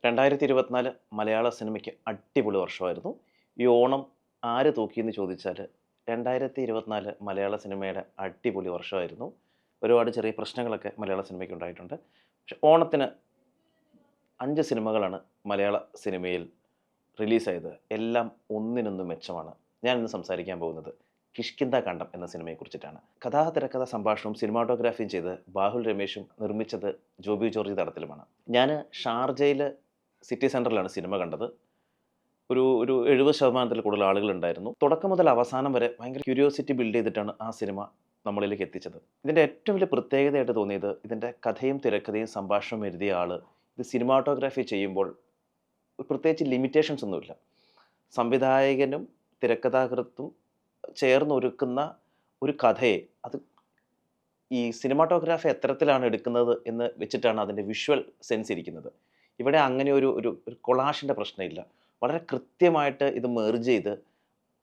2024 മലയാള സിനിമയ്ക്ക് അടിപൊളി വർഷമായിരുന്നു. ഈ ഓണം ആര് തൂക്കിയെന്ന് ചോദിച്ചാൽ 2024 മലയാള സിനിമയുടെ അടിപൊളി വർഷമായിരുന്നു. ഒരുപാട് ചെറിയ പ്രശ്നങ്ങളൊക്കെ മലയാള സിനിമയ്ക്ക് ഉണ്ടായിട്ടുണ്ട്. പക്ഷെ ഓണത്തിന് 5 സിനിമകളാണ് മലയാള സിനിമയിൽ റിലീസായത്. എല്ലാം ഒന്നിനൊന്ന് മെച്ചമാണ്. ഞാനിന്ന് സംസാരിക്കാൻ പോകുന്നത് കിഷ്കിന്ധാ കാണ്ഡം എന്ന സിനിമയെക്കുറിച്ചിട്ടാണ്. തിരക്കഥ, സംഭാഷണവും സിനിമാറ്റോഗ്രാഫിയും ചെയ്ത് ബാഹുൽ രമേശും നിർമ്മിച്ചത് ജോബി ജോർജ് തടത്തിലുമാണ്. ഞാൻ ഷാർജയിൽ സിറ്റി സെൻറ്ററിലാണ് സിനിമ കണ്ടത്. ഒരു ഒരു 70% കൂടുതൽ ആളുകളുണ്ടായിരുന്നു. തുടക്കം മുതൽ അവസാനം വരെ ഭയങ്കര ക്യൂരിയോസിറ്റി ബിൽഡ് ചെയ്തിട്ടാണ് ആ സിനിമ നമ്മളിലേക്ക് എത്തിച്ചത്. ഇതിൻ്റെ ഏറ്റവും വലിയ പ്രത്യേകതയായിട്ട് തോന്നിയത് ഇതിൻ്റെ കഥയും തിരക്കഥയും സംഭാഷണവും എഴുതിയ ആള് ഇത് സിനിമാറ്റോഗ്രാഫി ചെയ്യുമ്പോൾ പ്രത്യേകിച്ച് ലിമിറ്റേഷൻസ് ഒന്നുമില്ല. സംവിധായകനും തിരക്കഥാകൃത്തും ചേർന്നൊരുക്കുന്ന ഒരു കഥയെ അത് ഈ സിനിമാറ്റോഗ്രാഫി എത്തരത്തിലാണ് എടുക്കുന്നത് എന്ന് വെച്ചിട്ടാണ് അതിൻ്റെ വിഷ്വൽ സെൻസ് ഇരിക്കുന്നത്. ഇവിടെ അങ്ങനെ ഒരു കൊളാഷിൻ്റെ പ്രശ്നമില്ല. വളരെ കൃത്യമായിട്ട് ഇത് മെർജ് ചെയ്ത്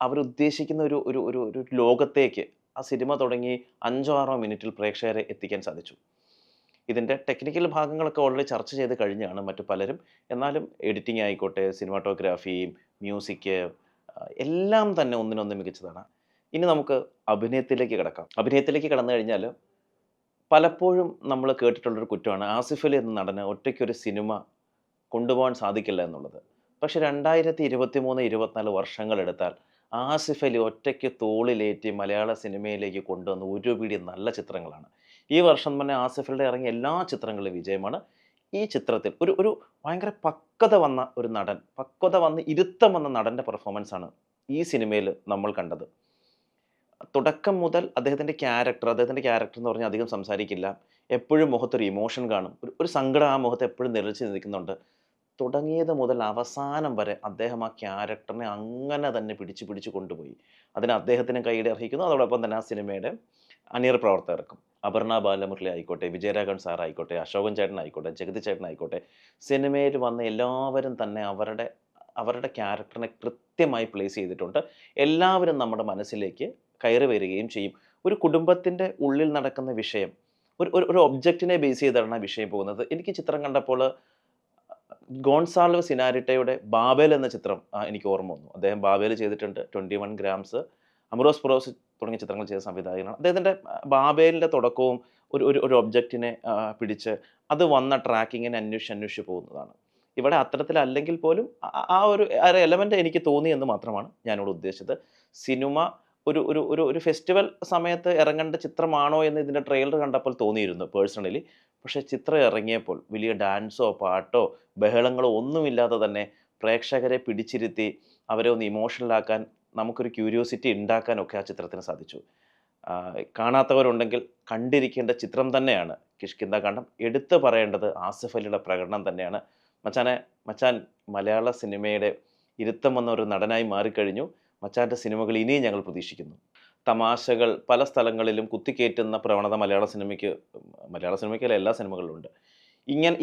അവരുദ്ദേശിക്കുന്ന ഒരു ഒരു ഒരു ഒരു ലോകത്തേക്ക് ആ സിനിമ തുടങ്ങി 5-6 മിനിറ്റിൽ പ്രേക്ഷകരെ എത്തിക്കാൻ സാധിച്ചു. ഇതിൻ്റെ ടെക്നിക്കൽ ഭാഗങ്ങളൊക്കെ ഓൾറെഡി ചർച്ച ചെയ്ത് കഴിഞ്ഞാണ് മറ്റു പലരും. എന്നാലും എഡിറ്റിംഗ് ആയിക്കോട്ടെ, സിനിമാറ്റോഗ്രാഫി, മ്യൂസിക് എല്ലാം തന്നെ ഒന്നിനൊന്ന് മികച്ചതാണ്. ഇനി നമുക്ക് അഭിനയത്തിലേക്ക് കിടക്കാം. അഭിനയത്തിലേക്ക് കടന്നു കഴിഞ്ഞാൽ പലപ്പോഴും നമ്മൾ കേട്ടിട്ടുള്ളൊരു കുറ്റമാണ് ആസിഫ് അലി എന്ന നടന് ഒറ്റയ്ക്കൊരു സിനിമ കൊണ്ടുപോകാൻ സാധിക്കില്ല എന്നുള്ളത്. പക്ഷെ 2023, 24 വർഷങ്ങളെടുത്താൽ ആസിഫ് അലി ഒറ്റയ്ക്ക് തോളിലേറ്റി മലയാള സിനിമയിലേക്ക് കൊണ്ടുവന്ന ഒരു പിടി നല്ല ചിത്രങ്ങളാണ്. ഈ വർഷം തന്നെ ആസിഫ് അലിയുടെ ഇറങ്ങിയ എല്ലാ ചിത്രങ്ങളും വിജയമാണ്. ഈ ചിത്രത്തിൽ ഒരു ഒരു ഭയങ്കര പക്വത വന്ന ഒരു നടൻ, പക്വത വന്ന് ഇരുത്തം വന്ന നടൻ്റെ പെർഫോമൻസാണ് ഈ സിനിമയിൽ നമ്മൾ കണ്ടത്. തുടക്കം മുതൽ അദ്ദേഹത്തിൻ്റെ ക്യാരക്ടർ എന്ന് പറഞ്ഞാൽ അധികം സംസാരിക്കില്ല. എപ്പോഴും മുഖത്തൊരു ഇമോഷൻ കാണും. ഒരു സങ്കടം ആ മുഖത്ത് എപ്പോഴും നിഴലിച്ച് നിൽക്കുന്നുണ്ട്. തുടങ്ങിയത് മുതൽ അവസാനം വരെ അദ്ദേഹം ആ ക്യാരക്ടറിനെ അങ്ങനെ തന്നെ പിടിച്ച് കൊണ്ടുപോയി. അതിന് അദ്ദേഹത്തിന് കൈയ്യടി അർഹിക്കുന്നു. അതോടൊപ്പം തന്നെ ആ സിനിമയുടെ അണിയർ പ്രവർത്തകർക്കും. അപർണ ബാലമുരളി ആയിക്കോട്ടെ, വിജയരാഘവൻ സാർ ആയിക്കോട്ടെ, അശോകൻ ചേട്ടൻ ആയിക്കോട്ടെ, ജഗതി ചേട്ടൻ ആയിക്കോട്ടെ, സിനിമയിൽ വന്ന എല്ലാവരും തന്നെ അവരുടെ അവരുടെ ക്യാരക്ടറിനെ കൃത്യമായി പ്ലേസ് ചെയ്തിട്ടുണ്ട്. എല്ലാവരും നമ്മുടെ മനസ്സിലേക്ക് കയറി വരികയും ചെയ്യും. ഒരു കുടുംബത്തിൻ്റെ ഉള്ളിൽ നടക്കുന്ന വിഷയം ഒരു ഒരു ഒരു ഒബ്ജക്റ്റിനെ ബേസ് ചെയ്താണ് ആ വിഷയം പോകുന്നത്. എനിക്ക് ചിത്രം കണ്ടപ്പോൾ ഗോൺസാൽവസ് ഇനാരിറ്റയുടെ ബാബേൽ എന്ന ചിത്രം എനിക്ക് ഓർമ്മ വന്നു. അദ്ദേഹം ബാബേൽ ചെയ്തിട്ടുണ്ട്. 21 ഗ്രാംസ്, അമറോസ് പൊറോസ് തുടങ്ങിയ ചിത്രങ്ങൾ ചെയ്ത സംവിധായകനാണ്. അദ്ദേഹത്തിൻ്റെ ബാബേലിൻ്റെ തുടക്കവും ഒരു ഒരു ഒരു ഒബ്ജക്റ്റിനെ പിടിച്ച് അത് വന്ന ട്രാക്കിങ്ങിനെ അന്വേഷിച്ച് പോകുന്നതാണ്. ഇവിടെ അത്തരത്തിലല്ലെങ്കിൽ പോലും ആ ഒരു എലമെൻ്റ് എനിക്ക് തോന്നി എന്ന് മാത്രമാണ് ഞാനിവിടെ ഉദ്ദേശിച്ചത്. സിനിമ ഒരു ഒരു ഒരു ഒരു ഫെസ്റ്റിവൽ സമയത്ത് ഇറങ്ങേണ്ട ചിത്രമാണോ എന്ന് ഇതിൻ്റെ ട്രെയിലർ കണ്ടപ്പോൾ തോന്നിയിരുന്നു പേഴ്സണലി. പക്ഷേ ചിത്രം ഇറങ്ങിയപ്പോൾ വലിയ ഡാൻസോ പാട്ടോ ബഹളങ്ങളോ ഒന്നുമില്ലാതെ തന്നെ പ്രേക്ഷകരെ പിടിച്ചിരുത്തി അവരെ ഒന്ന് ഇമോഷണലാക്കാൻ, നമുക്കൊരു ക്യൂരിയോസിറ്റി ഉണ്ടാക്കാനൊക്കെ ആ ചിത്രത്തിന് സാധിച്ചു. കാണാത്തവരുണ്ടെങ്കിൽ കണ്ടിരിക്കേണ്ട ചിത്രം തന്നെയാണ് കിഷ്കിന്ധാ കാണ്ഡം. എടുത്തു പറയേണ്ടത് ആസിഫ് അലിയുടെ പ്രകടനം തന്നെയാണ്. മച്ചാൻ മലയാള സിനിമയുടെ ഇരുത്തം വന്ന ഒരു നടനായി മാറിക്കഴിഞ്ഞു. മച്ചാൻ്റെ സിനിമകൾ ഇനിയും ഞങ്ങൾ പ്രതീക്ഷിക്കുന്നു. തമാശകൾ പല സ്ഥലങ്ങളിലും കുത്തിക്കയറ്റുന്ന പ്രവണത മലയാള സിനിമയ്ക്കല്ല, എല്ലാ സിനിമകളിലും ഉണ്ട്.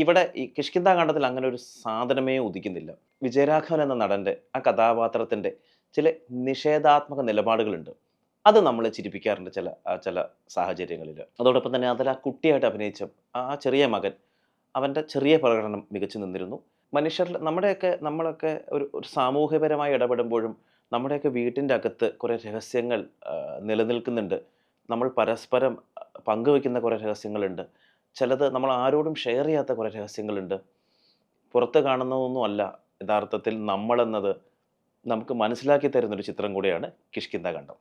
ഇവിടെ ഈ കിഷ്കിന്ധാ കാണ്ഡത്തിൽ അങ്ങനെ ഒരു സാധനമേ ഉദിക്കുന്നില്ല. വിജയരാഘവൻ എന്ന നടൻ്റെ ആ കഥാപാത്രത്തിൻ്റെ ചില നിഷേധാത്മക നിലപാടുകളുണ്ട്. അത് നമ്മളെ ചിരിപ്പിക്കാറുണ്ട് ചില സാഹചര്യങ്ങളിൽ. അതോടൊപ്പം തന്നെ അതിൽ ആ കുട്ടിയായിട്ട് അഭിനയിച്ച ആ ചെറിയ മകൻ, അവൻ്റെ ചെറിയ പ്രകടനം മികച്ചു നിന്നിരുന്നു. നമ്മളൊക്കെ ഒരു ഒരു സാമൂഹ്യപരമായി ഇടപെടുമ്പോഴും നമ്മുടെയൊക്കെ വീട്ടിൻ്റെ അകത്ത് കുറേ രഹസ്യങ്ങൾ നിലനിൽക്കുന്നുണ്ട്. നമ്മൾ പരസ്പരം പങ്കുവയ്ക്കുന്ന കുറേ രഹസ്യങ്ങളുണ്ട്. ചിലത് നമ്മൾ ആരോടും ഷെയർ ചെയ്യാത്ത കുറേ രഹസ്യങ്ങളുണ്ട്. പുറത്ത് കാണുന്നതൊന്നും അല്ല യഥാർത്ഥത്തിൽ നമ്മളെന്നത് നമുക്ക് മനസ്സിലാക്കി തരുന്നൊരു ചിത്രം കൂടിയാണ് കിഷ്കിന്ധാ കാണ്ഡം.